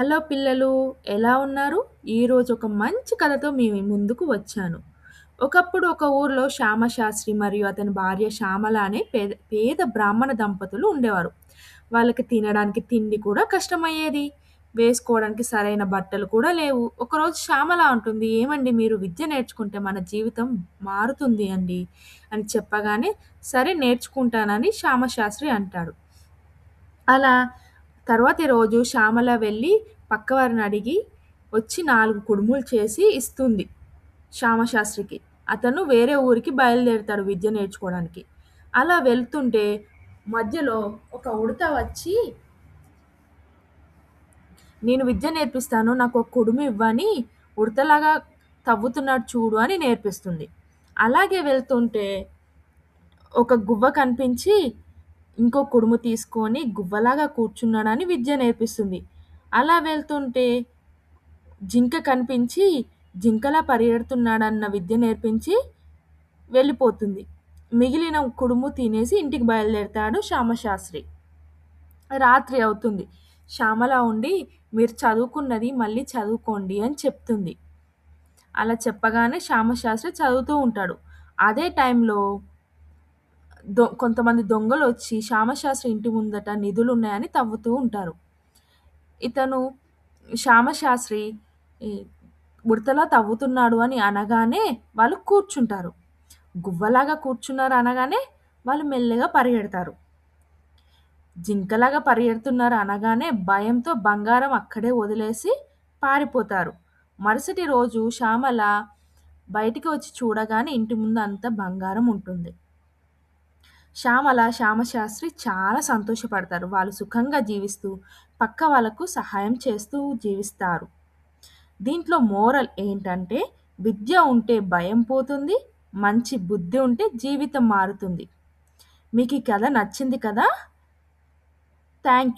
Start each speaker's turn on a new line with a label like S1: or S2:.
S1: Hello పిల్లలు, ఎలా ఉన్నారు? ఈరోజు ఒక మంచి కథతో మీ ముందుకు వచ్చాను. ఒకప్పుడు ఒక ఊర్లో శ్యామశాస్త్రి మరియు అతని భార్య శ్యామల అనే పేద పేద బ్రాహ్మణ దంపతులు ఉండేవారు. వాళ్ళకి తినడానికి తిండి కూడా కష్టమయ్యేది. వేసుకోవడానికి సరైన బట్టలు కూడా లేవు. ఒకరోజు శ్యామల అంటుంది, "ఏమండి, మీరు విద్య నేర్చుకుంటే మన జీవితం మారుతుంది అండి" అని చెప్పగానే, "సరే నేర్చుకుంటానని" శ్యామశాస్త్రి అంటాడు. అలా తర్వాతి రోజు శ్యామల వెళ్ళి పక్కవారిని అడిగి వచ్చి 4 కుడుములు చేసి ఇస్తుంది శ్యామశాస్త్రికి. అతను వేరే ఊరికి బయలుదేరుతాడు విద్య నేర్చుకోవడానికి. అలా వెళ్తుంటే మధ్యలో ఒక ఉడత వచ్చి, "నేను విద్య నేర్పిస్తాను. నాకు ఒక కుడుము ఇవ్వని ఉడతలాగా తవ్వుతున్నాడు చూడు" అని నేర్పిస్తుంది. అలాగే వెళ్తుంటే ఒక గువ్వ కనిపించి ఇంకో కుడుము తీసుకొని గువ్వలాగా కూర్చున్నాడని విద్య నేర్పిస్తుంది. అలా వెళ్తుంటే జింక కనిపించి జింకలా పరిగెడుతున్నాడన్న విద్య నేర్పించి వెళ్ళిపోతుంది. మిగిలిన కుడుము తినేసి ఇంటికి బయలుదేరతాడు శ్యామశాస్త్రి. రాత్రి అవుతుంది. శ్యామల ఉండి, "మీరు చదువుకున్నది మళ్ళీ చదువుకోండి" అని చెప్తుంది. అలా చెప్పగానే శ్యామశాస్త్రి చదువుతూ ఉంటాడు. అదే టైంలో కొంతమంది దొంగలొచ్చి శ్యామశాస్త్రి ఇంటి ముందట నిధులున్నాయని తవ్వుతూ ఉంటారు. ఇతను శ్యామశాస్త్రి ఈ ఉడతలా తవ్వుతున్నాడు అని అనగానే వాళ్ళు కూర్చుంటారు. గువ్వలాగా కూర్చున్నారు అనగానే వాళ్ళు మెల్లగా పరిగెడతారు. జింకలాగా పరిగెడుతున్నారు అనగానే భయంతో బంగారం అక్కడే వదిలేసి పారిపోతారు. మరుసటి రోజు శ్యామల బయటికి వచ్చి చూడగానే ఇంటి ముందు అంతా బంగారం ఉంటుంది. శ్యామల, శ్యామశాస్త్రి చాలా సంతోషపడతారు. వాళ్ళు సుఖంగా జీవిస్తూ, పక్క వాళ్ళకు సహాయం చేస్తూ జీవిస్తారు. దీంట్లో మోరల్ ఏంటంటే, విద్య ఉంటే భయం పోతుంది, మంచి బుద్ధి ఉంటే జీవితం మారుతుంది. మీకు ఈ కథ నచ్చింది కదా? థ్యాంక్